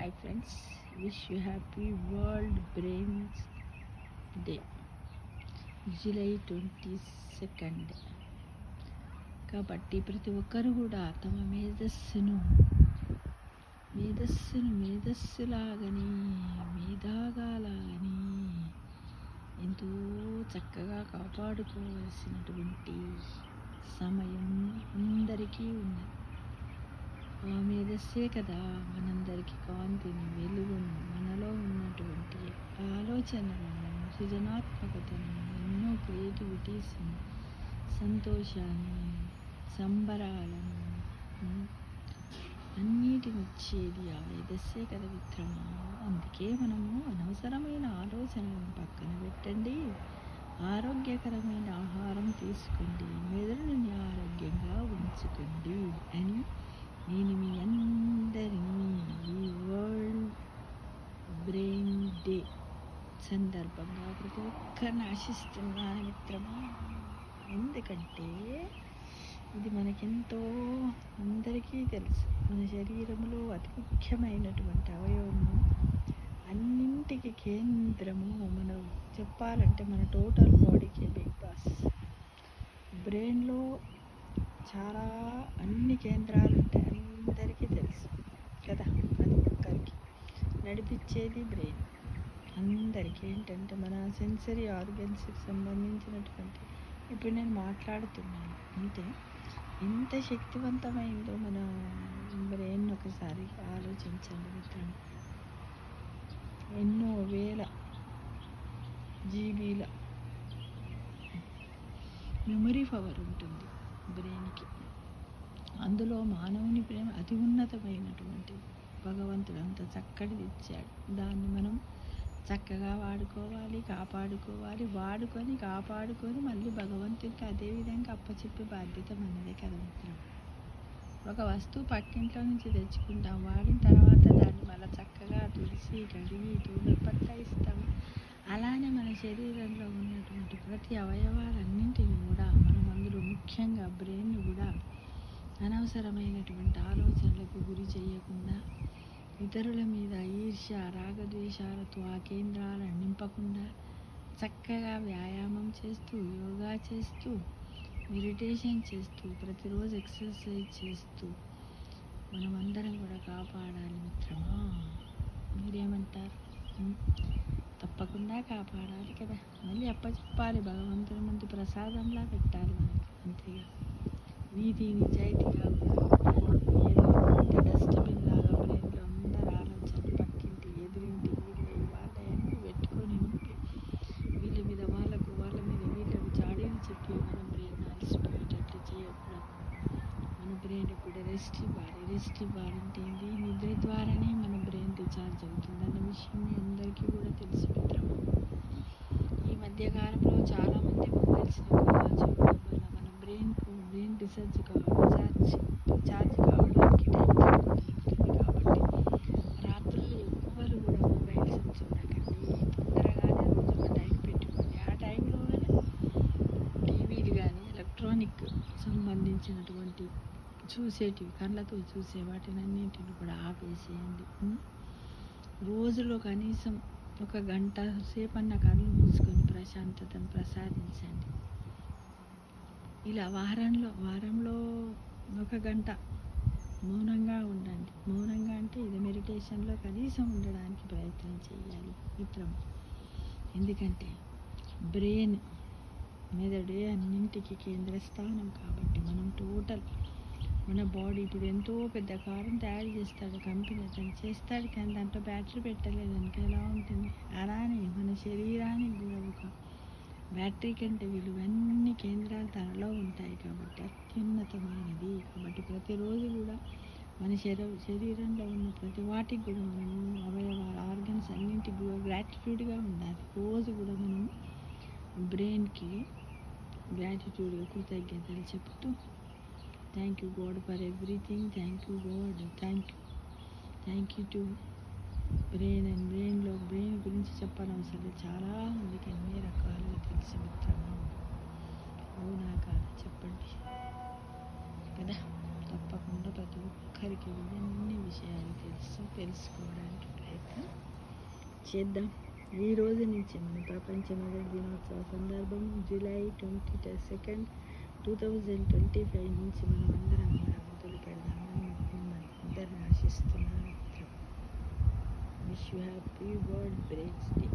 Hi friends, wish you happy World Brains Day, July 22nd. కాబట్టి ప్రతి ఒక్కరు కూడా తమ మేధస్సులాగని మేధాగాలాగని ఎంతో చక్కగా కాపాడుకోవాల్సినటువంటి సమయం అందరికీ ఉన్నది. ఆ మేధస్సే కదా మనందరికీ కాంతిని, వెలుగును, మనలో ఉన్నటువంటి ఆలోచనలను, సృజనాత్మకతను, ఎన్నో క్రియేటివిటీస్ని, సంతోషాన్ని, సంబరాలను అన్నిటిని ఇచ్చేది ఆ మేధస్సే కదా మిత్రమా. అందుకే మనము అనవసరమైన ఆలోచనలను పక్కన పెట్టండి, ఆరోగ్యకరమైన ఆహారం తీసుకోండి, మెదడుని ఆరోగ్యంగా ఉంచుకోండి అని నేను మీ అందరినీ ఈ వరల్డ్ బ్రెయిన్ డే సందర్భంగా ప్రతి ఒక్కరిని ఆశిస్తున్నాను మిత్రమా. ఎందుకంటే ఇది మనకెంతో అందరికీ తెలుసు, మన శరీరంలో అతి ముఖ్యమైనటువంటి అవయవము, అన్నింటికి కేంద్రము. మనం చెప్పాలంటే మన టోటల్ బాడీకి బిగ్ బాస్. బ్రెయిన్లో చాలా అన్ని కేంద్రాలు ఉంటాయి, అందరికీ తెలుసు కదా. ప్రతి ఒక్కరికి నడిపించేది బ్రెయిన్. అందరికీ ఏంటంటే మన సెన్సరీ ఆర్గన్స్కి సంబంధించినటువంటి, ఇప్పుడు నేను మాట్లాడుతున్నాను అంటే ఎంత శక్తివంతమైందో మన బ్రెయిన్ ఒకసారి ఆలోచించండి మిత్రం. ఎన్నో వేల జీబీల మెమరీ పవర్ ఉంటుంది బ్రెయిన్కి. అందులో మానవుని ప్రేమ అతి ఉన్నతమైనటువంటి భగవంతుడు అంత చక్కటిది ఇచ్చాడు. దాన్ని మనం చక్కగా వాడుకోవాలి, కాపాడుకొని మళ్ళీ భగవంతుడికి అదేవిధంగా అప్పచెప్పే బాధ్యత మనదే కదా మిత్రం. ఒక వస్తువు పక్కింట్లో నుంచి తెచ్చుకుంటాం, వాడిన తర్వాత దాన్ని మళ్ళీ చక్కగా తుడిసి కడిగి తూడు పట్టాయిస్తాం. అలానే మన శరీరంలో ఉన్నటువంటి ప్రతి అవయవాలన్నింటినీ కూడా మనం అందులో ముఖ్యంగా బ్రెయిన్ కూడా అనవసరమైనటువంటి ఆలోచనలకు గురి చేయకుండా, ఇతరుల మీద ఈర్ష్య, రాగద్వేషాలతో ఆ కేంద్రాలను నింపకుండా చక్కగా వ్యాయామం చేస్తూ, యోగా చేస్తూ, మెడిటేషన్ చేస్తూ, ప్రతిరోజు ఎక్సర్సైజ్ చేస్తూ మనమందరం కూడా కాపాడాలి మిత్రమా. మీరేమంటారు? తప్పకుండా కాపాడాలి కదా. మళ్ళీ అప్పచెప్పాలి, భగవంతుని ముందు ప్రసాదంలా పెట్టాలి మనకి, అంతేగా. నీతి నిజాయితీగా ఏదో డస్ట్బిన్ లాగా బ్రెయిన్లో అందరు ఆలోచనలు, పక్కింటి, ఎదురింటి, వీళ్ళ వాళ్ళని పెట్టుకొని నింపి వీళ్ళ మీద వాళ్ళకు, వాళ్ళ మీద వీళ్ళకు చాడీలు చెప్పి మన బ్రెయిన్ అలసిపోయేటట్టు చేయకూడదు. మన బ్రెయిన్ కూడా రెస్ట్ ఇవ్వాలంటే ఏంటి? నిద్ర ద్వారానే మన బ్రెయిన్ రీఛార్జ్ అవుతుంది అన్న విషయం మీ అందరికీ కూడా తెలుసు మిత్రమా. ఈ మధ్యకాలంలో చాలామంది మొబైల్స్ని ఎక్కువగా చూడడం వల్ల మన బ్రెయిన్ రీఛార్జ్ కావడానికి టైం ఉంటుంది. కాబట్టి రాత్రులు ఎవ్వరు కూడా మొబైల్స్ చూడకండి. తొందరగానే రోజు ఒక టైం పెట్టుకోండి. ఆ టైంలోనే టీవీలు కానీ ఎలక్ట్రానిక్ సంబంధించినటువంటి చూసేటివి, కళ్ళతో చూసే వాటిని అన్నింటిని కూడా ఆపేసేయండి. రోజులో కనీసం ఒక గంట సేపన్న కళ్ళు మూసుకొని ప్రశాంతతను ప్రసాదించండి. ఇలా వారంలో ఒక గంట మౌనంగా ఉండండి. మౌనంగా అంటే ఇది మెడిటేషన్లో కనీసం ఉండడానికి ప్రయత్నం చేయాలి మిత్రం. ఎందుకంటే బ్రెయిన్, మెదడే అన్నింటికి కేంద్రస్థానం. కాబట్టి మనం టోటల్ మన బాడీ, ఇప్పుడు ఎంతో పెద్ద కారుని తయారు చేస్తాడు కంపెనీ, అతను చేస్తాడు, కానీ దాంట్లో బ్యాటరీ పెట్టలేదు అనుకో ఎలా ఉంటుంది. అలానే మన శరీరానికి కూడా ఒక బ్యాటరీ కంటే విలువన్నీ కేంద్రాలు తనలో ఉంటాయి కాబట్టి అత్యున్నతమైనది. కాబట్టి ప్రతిరోజు కూడా మన శరీరంలో ఉన్న ప్రతి వాటికి కూడా మనము అవయవాల ఆర్గన్స్ అన్నింటికి కూడా గ్రాటిట్యూడ్గా ఉండాలి. రోజు కూడా మనం బ్రెయిన్కి గ్రాటిట్యూడ్గా కృతజ్ఞతలు చెప్తూ, thank you God for everything, thank you God, thank you to brain. And brain గురించి చెప్పనవసరం లేదు, చాలా మందికి అన్ని రకాలుగా తెలిసి మిత్రమా. అవునా కాదు చెప్పండి కదా. తప్పకుండా ప్రతి ఒక్కరికి ఇవన్నీ విషయాలు తెలుసుకోవడానికి చేద్దాం. ఈ రోజు నుంచి మన ప్రపంచ మెదడు దినోత్సవ సందర్భం జూలై 22, 2025 నుంచి మనం అందరం కూడా మొదలు పెడదామని మిమ్మల్ని అందరిని ఆశిస్తున్నాను. Wish you happy world brains day.